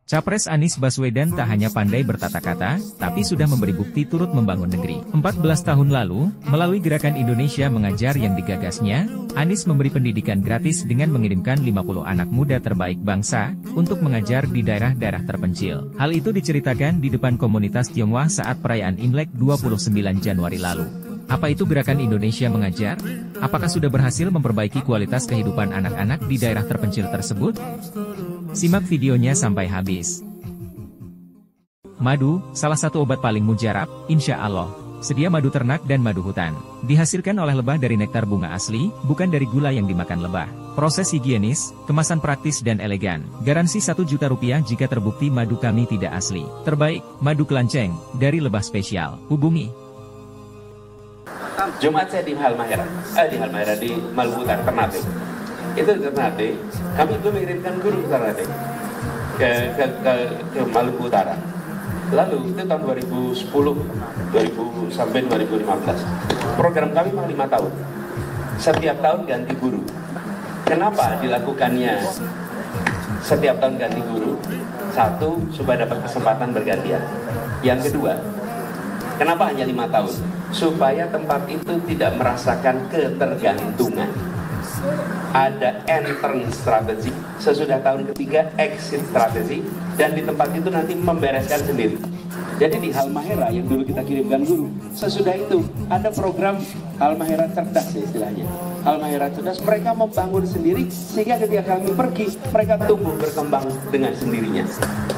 Capres Anies Baswedan tak hanya pandai bertata kata, tapi sudah memberi bukti turut membangun negeri. 14 tahun lalu, melalui Gerakan Indonesia Mengajar yang digagasnya, Anies memberi pendidikan gratis dengan mengirimkan 50 anak muda terbaik bangsa, untuk mengajar di daerah-daerah terpencil. Hal itu diceritakan di depan komunitas Tionghoa saat perayaan Imlek 29 Januari lalu. Apa itu Gerakan Indonesia Mengajar? Apakah sudah berhasil memperbaiki kualitas kehidupan anak-anak di daerah terpencil tersebut? Simak videonya sampai habis. Madu, salah satu obat paling mujarab, insya Allah. Sedia madu ternak dan madu hutan. Dihasilkan oleh lebah dari nektar bunga asli, bukan dari gula yang dimakan lebah. Proses higienis, kemasan praktis dan elegan. Garansi 1 juta rupiah jika terbukti madu kami tidak asli. Terbaik, madu kelanceng, dari lebah spesial. Hubungi. Jumat saya di Halmahera, di Maluku Utara, Ternate. Itu Ternate, kami itu mengirimkan guru ke Ternate, ke Maluku Utara. Lalu itu tahun 2010 sampai 2015. Program kami memang 5 tahun. Setiap tahun ganti guru. Kenapa dilakukannya setiap tahun ganti guru? Satu, supaya dapat kesempatan bergantian. Yang kedua, kenapa hanya 5 tahun? Supaya tempat itu tidak merasakan ketergantungan. Ada entrance strategi, sesudah tahun ketiga exit strategi, dan di tempat itu nanti membereskan sendiri. Jadi di Halmahera yang dulu kita kirimkan guru, sesudah itu ada program Halmahera cerdas istilahnya. Halmahera cerdas, mereka membangun sendiri sehingga ketika kami pergi, mereka tumbuh berkembang dengan sendirinya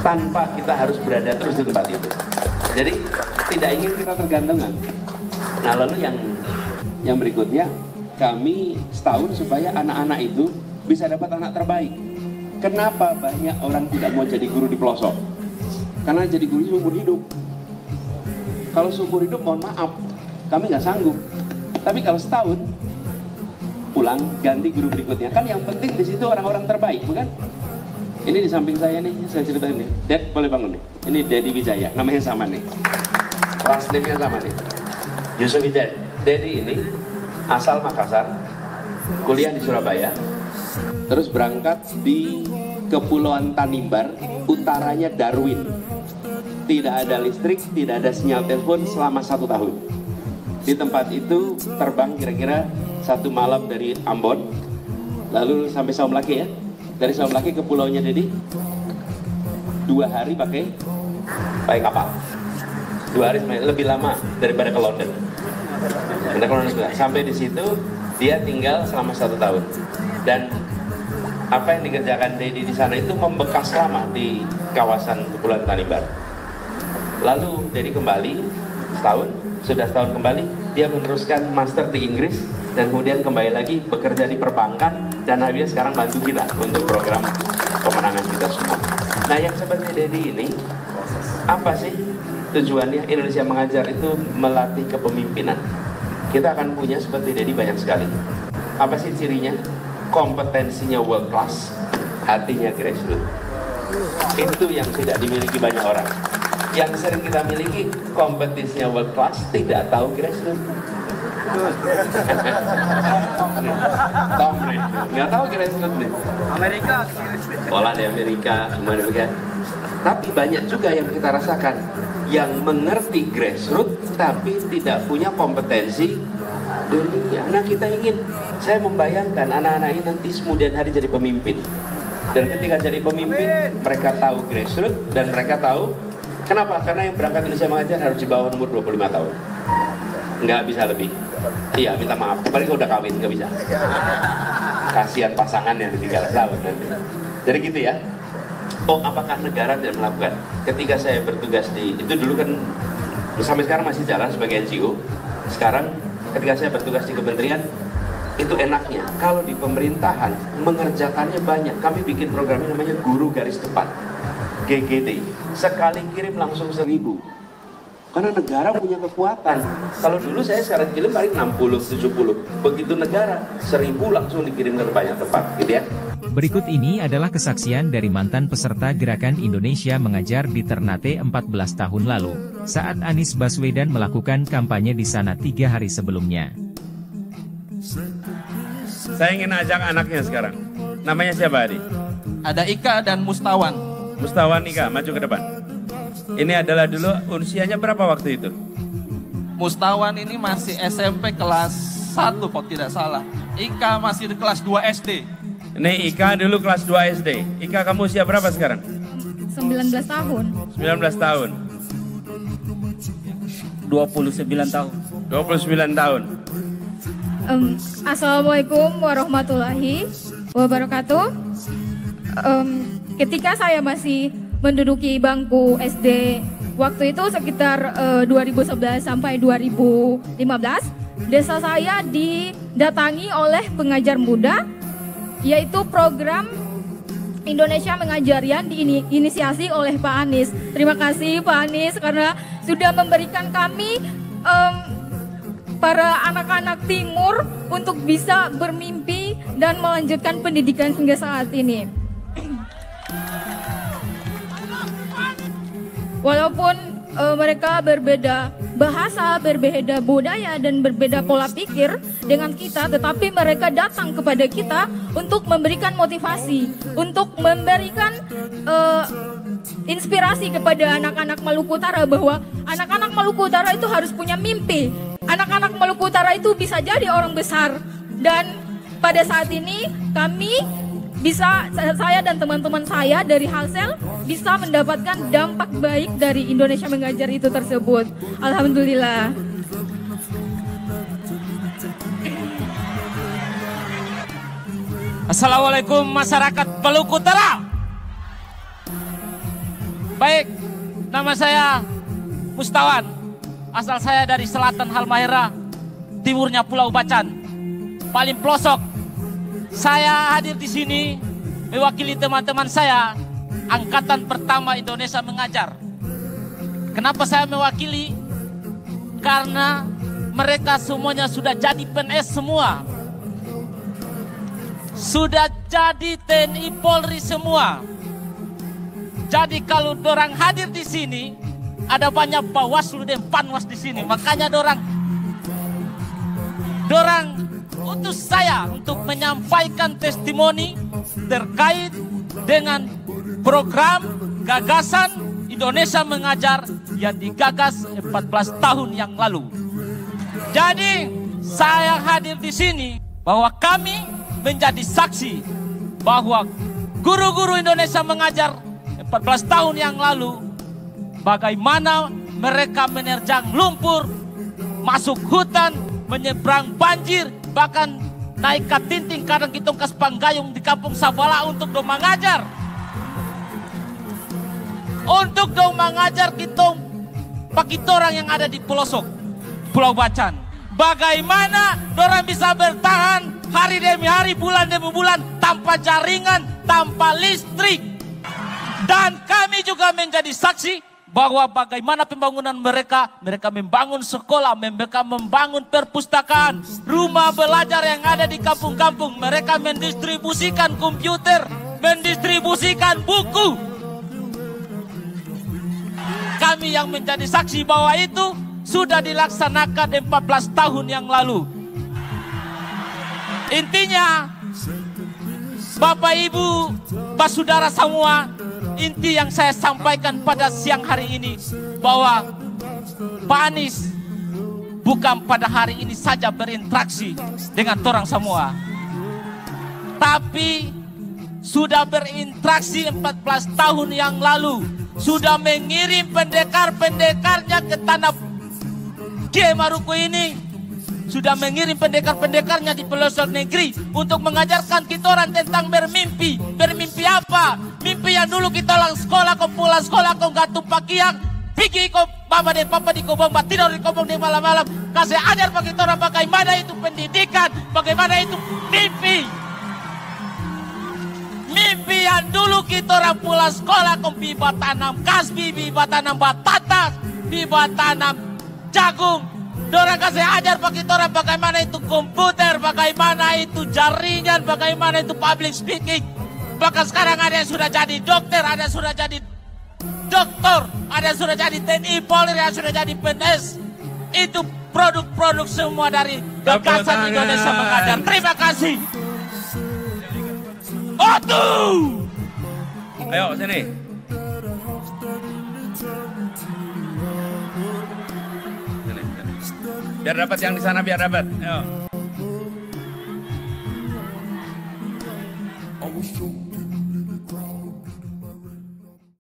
tanpa kita harus berada terus di tempat itu. Jadi tidak ingin kita tergantungan. Nah lalu yang berikutnya, kami setahun supaya anak-anak itu bisa dapat anak terbaik. Kenapa banyak orang tidak mau jadi guru di pelosok? Karena jadi guru seumur hidup. Kalau seumur hidup, mohon maaf, kami nggak sanggup. Tapi kalau setahun, pulang ganti guru berikutnya. Kan yang penting di situ orang-orang terbaik, bukan? Ini di samping saya nih, saya ceritain nih. Dad, boleh bangun nih. Ini Dedi Wijaya, namanya sama nih. Last name-nya sama nih. Yusuf Hidayat. Dedi ini asal Makassar, kuliah di Surabaya, terus berangkat di Kepulauan Tanimbar, utaranya Darwin. Tidak ada listrik, tidak ada sinyal telepon selama 1 tahun. Di tempat itu terbang kira-kira 1 malam dari Ambon, lalu sampai Saumlake ya. Dari Saumlake ke pulaunya Dedi, 2 hari pakai kapal. 2 hari lebih lama daripada ke London. Sampai di situ dia tinggal selama 1 tahun, dan apa yang dikerjakan Dedi di sana itu membekas lama di kawasan Kepulauan Tanimbar. Lalu Dedi kembali sudah setahun kembali, dia meneruskan master di Inggris dan kemudian kembali lagi bekerja di perbankan, dan akhirnya sekarang bantu kita untuk program pemenangan kita semua. Nah yang seperti Dedi ini, apa sih tujuannya? Indonesia Mengajar itu melatih kepemimpinan. Kita akan punya seperti Dedi banyak sekali. Apa sih cirinya? Kompetensinya world class, hatinya grassroots. Itu yang tidak dimiliki banyak orang. Yang sering kita miliki kompetensinya world class, tidak tahu grassroots. Tom Brady, nggak tahu grassroots nih. Amerika, sekolah di Amerika, gimana begitu. Tapi banyak juga yang kita rasakan yang mengerti grassroots tapi tidak punya kompetensi dunia. Nah kita saya membayangkan anak-anak ini nanti kemudian hari jadi pemimpin. Dan ketika jadi pemimpin, mereka tahu grassroots dan mereka tahu kenapa? Karena yang berangkat Indonesia Mengajar harus di bawah umur 25 tahun. Nggak bisa lebih. Iya, minta maaf. Paling udah kawin, nggak bisa. Kasihan pasangan yang tinggal tahun nanti. Jadi gitu ya. Oh, apakah negara tidak melakukan? Ketika saya bertugas itu dulu kan sampai sekarang masih jalan sebagai NGO. Sekarang ketika saya bertugas di kementerian, itu enaknya kalau di pemerintahan mengerjakannya banyak. Kami bikin programnya namanya Guru Garis Depan, GGD. Sekali kirim langsung 1000. Karena negara punya kekuatan. Kalau dulu saya sekarang kirim paling 60-70. Begitu negara 1000 langsung dikirim ke banyak tempat, gitu ya. Berikut ini adalah kesaksian dari mantan peserta Gerakan Indonesia Mengajar di Ternate 14 tahun lalu, saat Anies Baswedan melakukan kampanye di sana 3 hari sebelumnya. Saya ingin ajak anaknya sekarang. Namanya siapa, Adi? Ada Ika dan Mustawan. Mustawan Ika, maju ke depan. Ini adalah dulu usianya berapa waktu itu? Mustawan ini masih SMP kelas 1 kalau tidak salah. Ika masih di kelas 2 SD. Ini Ika dulu kelas 2 SD. Ika, kamu usia berapa sekarang? 19 tahun. 19 tahun. 29 tahun. 29 tahun. Assalamualaikum warahmatullahi wabarakatuh. Ketika saya masih menduduki bangku SD, waktu itu sekitar 2011 sampai 2015, desa saya didatangi oleh pengajar muda, yaitu program Indonesia Mengajar yang diinisiasi oleh Pak Anies. Terima kasih Pak Anies karena sudah memberikan kami para anak-anak timur untuk bisa bermimpi dan melanjutkan pendidikan hingga saat ini. Walaupun mereka berbeda bahasa, berbeda budaya, dan berbeda pola pikir dengan kita, tetapi mereka datang kepada kita untuk memberikan motivasi, untuk memberikan inspirasi kepada anak-anak Maluku Utara bahwa anak-anak Maluku Utara itu harus punya mimpi. Anak-anak Maluku Utara itu bisa jadi orang besar. Dan pada saat ini kami bisa, saya dan teman-teman saya dari Halsel bisa mendapatkan dampak baik dari Indonesia Mengajar itu tersebut. Alhamdulillah. Assalamualaikum masyarakat Maluku Utara. Baik, nama saya Mustawan. Asal saya dari selatan Halmahera, timurnya Pulau Bacan, paling pelosok. Saya hadir di sini mewakili teman-teman saya, angkatan pertama Indonesia Mengajar. Kenapa saya mewakili? Karena mereka semuanya sudah jadi PNS semua. Sudah jadi TNI Polri semua. Jadi kalau dorang hadir di sini, ada banyak Bawaslu dan Panwas di sini. Makanya dorang utus saya untuk menyampaikan testimoni terkait dengan program gagasan Indonesia Mengajar yang digagas 14 tahun yang lalu. Jadi saya hadir di sini bahwa kami menjadi saksi bahwa guru-guru Indonesia Mengajar 14 tahun yang lalu bagaimana mereka menerjang lumpur, masuk hutan, menyeberang banjir, bahkan naik ke tinting kadang kitong kas panggayung di kampung Sabala untuk dong mengajar. Untuk dong mengajar kitong pakitorang yang ada di pelosok Pulau Bacan. Bagaimana dorang bisa bertahan hari demi hari, bulan demi bulan tanpa jaringan, tanpa listrik. Dan kami juga menjadi saksi bahwa bagaimana pembangunan mereka membangun sekolah, mereka membangun perpustakaan, rumah belajar yang ada di kampung-kampung, mereka mendistribusikan komputer, mendistribusikan buku. Kami yang menjadi saksi bahwa itu sudah dilaksanakan 14 tahun yang lalu. Intinya, Bapak Ibu, Pak Saudara semua, inti yang saya sampaikan pada siang hari ini bahwa Pak Anies bukan pada hari ini saja berinteraksi dengan orang semua, tapi sudah berinteraksi 14 tahun yang lalu, sudah mengirim pendekar-pendekarnya ke tanah Kiai Maruku ini, sudah mengirim pendekar-pendekarnya di pelosok negeri untuk mengajarkan kita orang tentang bermimpi. Bermimpi apa? Mimpi yang dulu kita lang sekolah, kau pulang sekolah, kau gantung pakaian, pergi kau mama dan papa di kobong, tidur di kobong di malam-malam. Kasih ajar bagi kita orang bagaimana itu pendidikan, bagaimana itu mimpi. Mimpi yang dulu kita orang pulang sekolah, kau biba tanam kasbi, biba tanam batatas, biba tanam jagung. Dorang kasih ajar bagi orang bagaimana itu komputer, bagaimana itu jaringan, bagaimana itu public speaking. Bahkan sekarang ada yang sudah jadi dokter, ada yang sudah jadi doktor, ada yang sudah jadi TNI Polri, ada yang sudah jadi PNS. Itu produk-produk semua dari gagasan Indonesia Mengajar. Terima kasih. Otu. Ayo sini. Biar dapat yang di sana, biar dapat. Ayo.